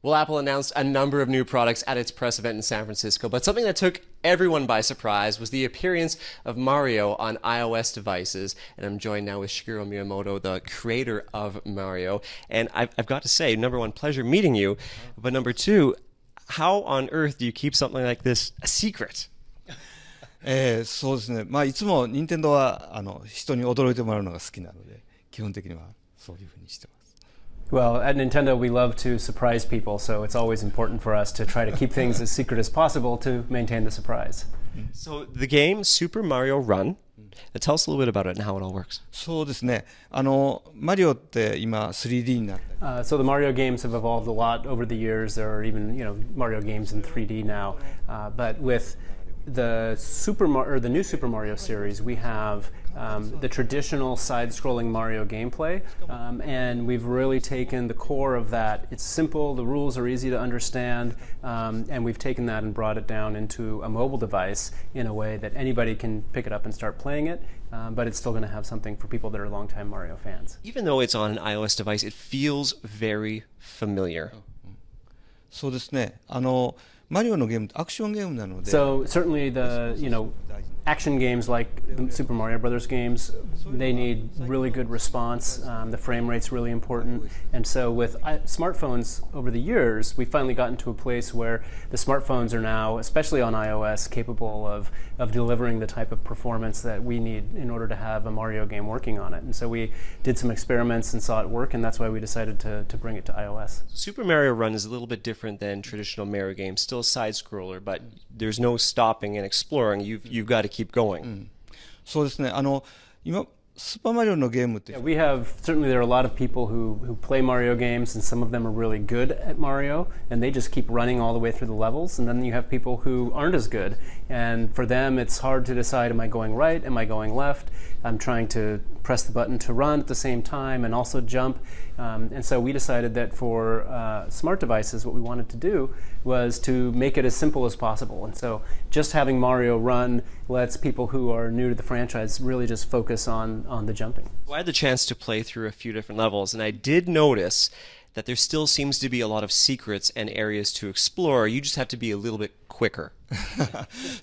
Well, Apple announced a number of new products at its press event in San Francisco, but something that took everyone by surprise was the appearance of Mario on iOS devices. And I'm joined now with Shigeru Miyamoto, the creator of Mario. And I've got to say, number one, pleasure meeting you. But number two, how on earth do you keep something like this a secret? そうですね。まあいつも任天堂は人に驚いてもらうのが好きなので、基本的にはそういうふうにしてます。Well, at Nintendo, we love to surprise people, so it's always important for us to try to keep things as secret as possible to maintain the surprise. So the game, Super Mario Run, tell us a little bit about it and how it all works. そうですね。マリオって今 3D になったり。So the Mario games have evolved a lot over the years. There are even, Mario games in 3D now. But with the new Super Mario series, we have the traditional side-scrolling Mario gameplay, and we've really taken the core of that. It's simple, the rules are easy to understand, and we've taken that and brought it down into a mobile device in a way that anybody can pick it up and start playing it, but it's still going to have something for people that are longtime Mario fans. Even though it's on an iOS device, it feels very familiar. そうですね。マリオのゲームってアクションゲームなので。So certainly the action games like the Super Mario Brothers games, they need really good response. The frame rate's really important, and so with smartphones over the years, we've finally gotten to a place where the smartphones are now, especially on iOS, capable of delivering the type of performance that we need in order to have a Mario game working on it. And so we did some experiments and saw it work, and that's why we decided to bring it to iOS. Super Mario Run is a little bit different than traditional Mario games. Still a side scroller, but there's no stopping and exploring. You've got to keep going. そうですね。今スーパーマリオのゲームって。We have certainly there are a lot of people who play Mario games, and some of them are really good at Mario, and they just keep running all the way through the levels. And then you have people who aren't as good, and for them it's hard to decide: am I going right? Am I going left? I'm trying to press the button to run at the same time and also jump. And so we decided that for smart devices, what we wanted to do was to make it as simple as possible. And so just having Mario Run lets people who are new to the franchise really just focus on the jumping. Well, I had the chance to play through a few different levels, and I did notice that there still seems to be a lot of secrets and areas to explore. You just have to be a little bit quicker.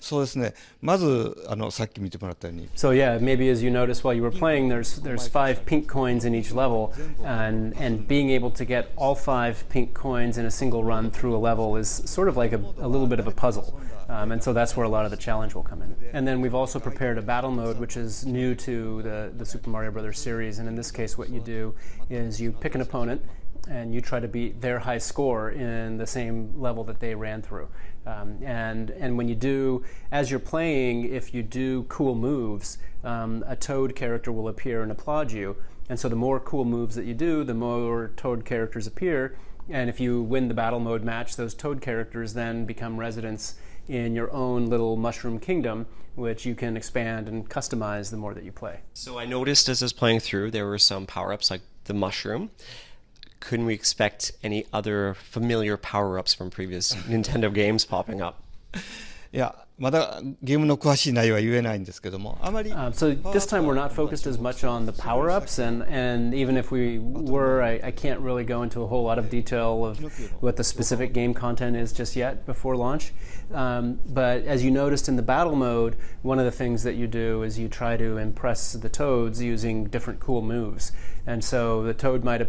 そうですね。まずさっき見てもらったように。So yeah, maybe as you noticed while you were playing, there's 5 pink coins in each level, and being able to get all 5 pink coins in a single run through a level is sort of like a little bit of a puzzle. And so that's where a lot of the challenge will come in. And then we've also prepared a battle mode, which is new to the Super Mario Brothers series. And in this case, what you do is you pick an opponent, and you try to beat their high score in the same level that they ran through. And when you do, as you're playing, if you do cool moves, a Toad character will appear and applaud you. And so the more cool moves that you do, the more Toad characters appear. And if you win the battle mode match, those Toad characters then become residents in your own little mushroom kingdom, which you can expand and customize the more that you play. So I noticed as I was playing through, there were some power-ups like the mushroom. Couldn't we expect any other familiar power-ups from previous Nintendo games popping up? いや、まだゲームの詳しい内容は言えないんですけども、あまり。So this time we're not focused as much on the power-ups, and even if we were, I can't really go into a whole lot of detail of what the specific game content is just yet before launch. But as you noticed in the battle mode, one of the things that you do is you try to impress the Toads using different cool moves. And so a Toad might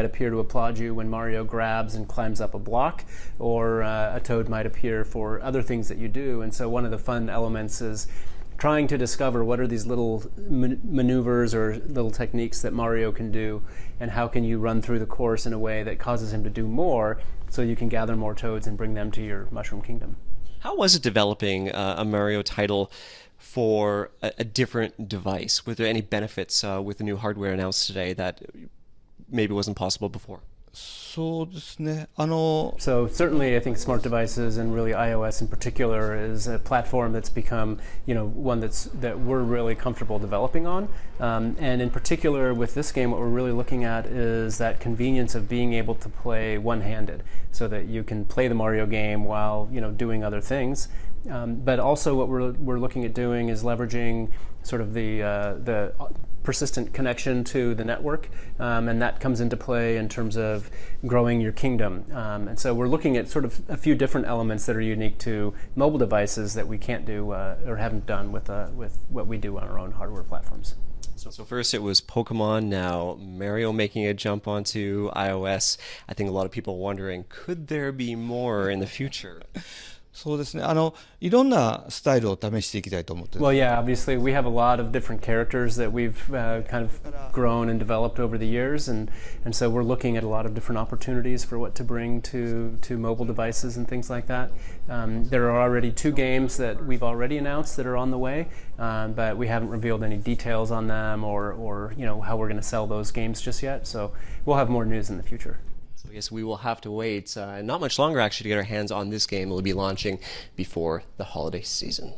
appear to applaud you when Mario grabs and climbs up a block, or a Toad might appear for other things that you do. And so one of the fun elements is trying to discover what are these little maneuvers or little techniques that Mario can do, and how can you run through the course in a way that causes him to do more, so you can gather more Toads and bring them to your Mushroom Kingdom. How was it developing a Mario title for a different device? Were there any benefits with the new hardware announced today that maybe wasn't possible before? そうですね。So certainly, I think smart devices, and really iOS in particular, is a platform that's become, one that we're really comfortable developing on. And in particular, with this game, what we're really looking at is that convenience of being able to play one-handed. so that you can play the Mario game while doing other things. But also what we're looking at doing is leveraging sort of the persistent connection to the network, and that comes into play in terms of growing your kingdom. And so we're looking at sort of a few different elements that are unique to mobile devices that we can't do or haven't done with what we do on our own hardware platforms. So first it was Pokemon, now Mario making a jump onto iOS. I think a lot of people wondering, could there be more in the future? そうですね。いろんなスタイルを試していきたいと思ってます。Well, yeah, obviously we have a lot of different characters that we've kind of grown and developed over the years, and so we're looking at a lot of different opportunities for what to bring to mobile devices and things like that. There are already 2 games that we've already announced that are on the way, but we haven't revealed any details on them or how we're going to sell those games just yet. So we'll have more news in the future. So I guess we will have to wait not much longer actually to get our hands on this game. It will be launching before the holiday season.